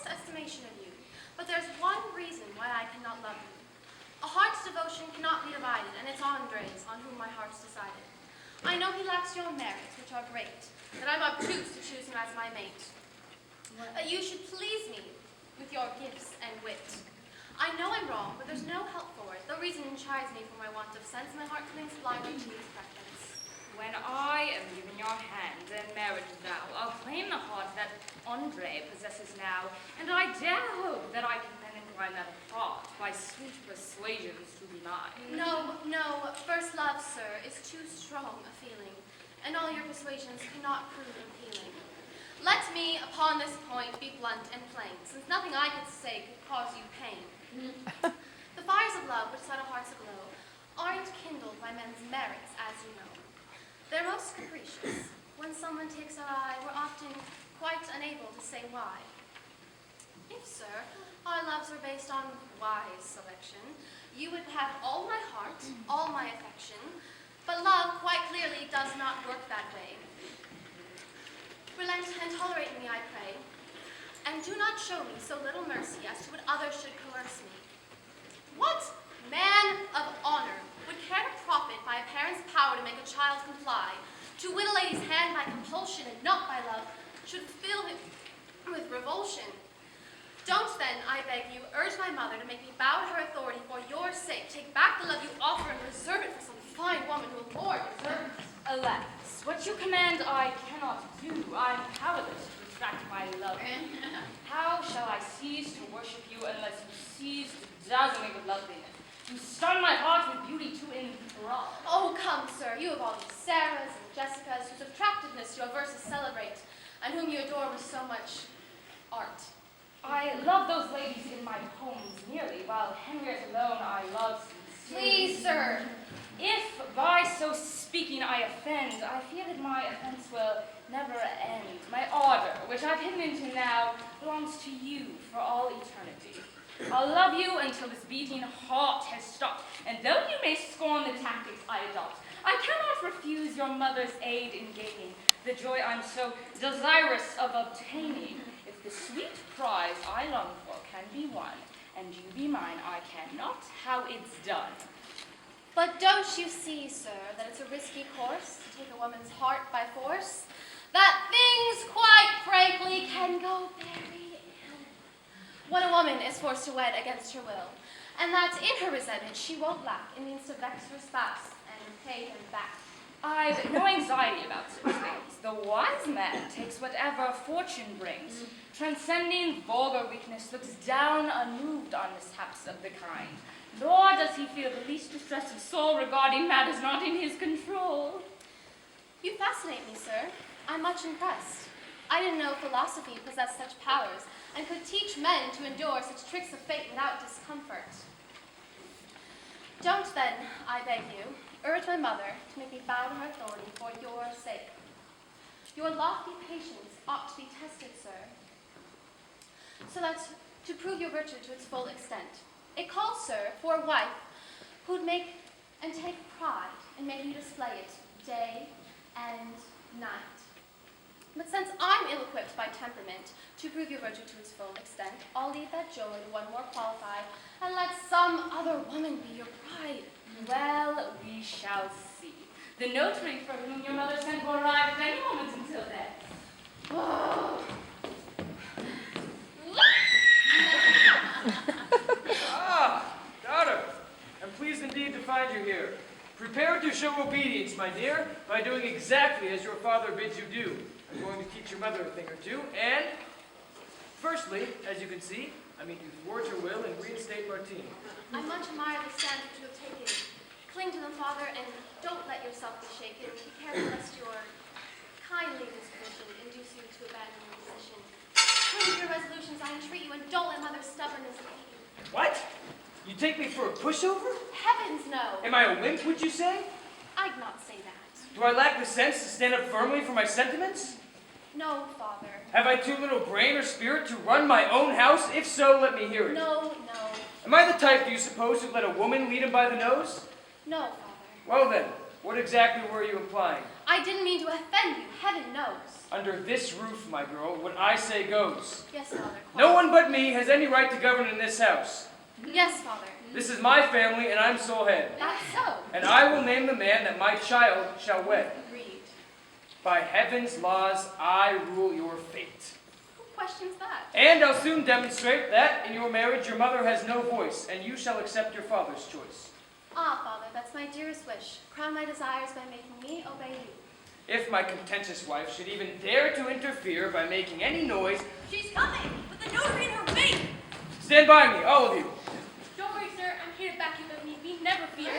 highest estimation of you, but there's one reason why I cannot love you. A heart's devotion cannot be divided, and it's Andre's on whom my heart's decided. I know he lacks your merits, which are great, that I'm obtuse to choose him as my mate. You should please me with your gifts and wit. I know I'm wrong, but there's no help for it. The reason chides me for my want of sense, my heart clings blindly to his preference. When I am given your hand and marriage vow, I'll claim the heart that Andre possesses now, and I dare hope that I can then incline that heart by sweet persuasions to be mine. No, first love, sir, is too strong a feeling, and all your persuasions cannot prove appealing. Let me, upon this point, be blunt and plain, since nothing I could say could cause you pain. The fires of love which set our hearts aglow aren't kindled by men's merits, as you know. They're most capricious. When someone takes our eye, we're often quite unable to say why. If, sir, our loves were based on wise selection, you would have all my heart, all my affection, but love quite clearly does not work that way. Relent and tolerate me, I pray, and do not show me so little mercy as to what others should coerce me. What man of honor would care to profit by a parent's power to make a child comply, to win a lady's hand by compulsion and not by love, should fill him with revulsion? Don't then, I beg you, urge my mother to make me bow to her authority for your sake. Take back the love you offer and reserve it for some fine woman who will more deserve it. Alas, what you command I cannot do. I'm powerless to retract my love. How shall I cease to worship you unless you cease to dazzle me with loveliness? You stun my heart with beauty to enthrall. Oh, come, sir, you have all these Sarahs and Jessicas whose attractiveness your verses celebrate, and whom you adore with so much art. I love those ladies in my poems merely, while Henriette alone I love sincerely. Please, sir. If by so speaking I offend, I fear that my offense will never end. My ardor, which I've hidden into now, belongs to you for all eternity. I'll love you until this beating heart has stopped, and though you may scorn the tactics I adopt, I cannot refuse your mother's aid in gaining the joy I'm so desirous of obtaining. If the sweet prize I long for can be won, and you be mine, I cannot how it's done. But don't you see, sir, that it's a risky course to take a woman's heart by force? That things, quite frankly, can go very ill when a woman is forced to wed against her will, and that in her resentment she won't lack in means to vex her spouse and pay him back. I've no anxiety about such things. The wise man takes whatever fortune brings. Transcending vulgar weakness, looks down unmoved on mishaps of the kind. Nor does he feel the least distress of soul regarding matters not in his control. You fascinate me, sir. I'm much impressed. I didn't know philosophy possessed such powers and could teach men to endure such tricks of fate without discomfort. Don't then, I beg you, urge my mother to make me bow to her authority for your sake. Your lofty patience ought to be tested, sir, so that to prove your virtue to its full extent. It calls, sir, for a wife who'd make and take pride in making you display it day and night. But since I'm ill-equipped by temperament to prove your virtue to its full extent, I'll leave that joy to one more qualified, and let some other woman be your bride. Well, we shall see. The notary for whom your mother sent will arrive at any moment until then. Oh. Daughter, I'm pleased indeed to find you here. Prepare to show obedience, my dear, by doing exactly as your father bids you do. I'm going to teach your mother a thing or two, and firstly, as you can see, I mean to thwart your will and reinstate Martine. I much admire the stand which you have taken. Cling to them, father, and don't let yourself be shaken. Be careful lest your kindly disposition induce you to abandon your position. Cling to your resolutions, I entreat you, and don't let mother's stubbornness lead you. What? You take me for a pushover? Heavens, no. Am I a wimp, would you say? I'd not say that. Do I lack the sense to stand up firmly for my sentiments? No, father. Have I too little brain or spirit to run my own house? If so, let me hear it. No. Am I the type, do you suppose, who let a woman lead him by the nose? No, father. Well then, what exactly were you implying? I didn't mean to offend you, heaven knows. Under this roof, my girl, what I say goes. Yes, Father. No one but me has any right to govern in this house. Yes, Father. This is my family, and I'm sole head. That's so. And I will name the man that my child shall wed. Agreed. By heaven's laws, I rule your fate. Who questions that? And I'll soon demonstrate that in your marriage your mother has no voice, and you shall accept your father's choice. Ah, Father, that's my dearest wish. Crown my desires by making me obey you. If my contentious wife should even dare to interfere by making any noise, She's coming, with the notary in her wait. stand by me, all of you. Don't worry, sir. I'm here to back you up if need be. Never fear.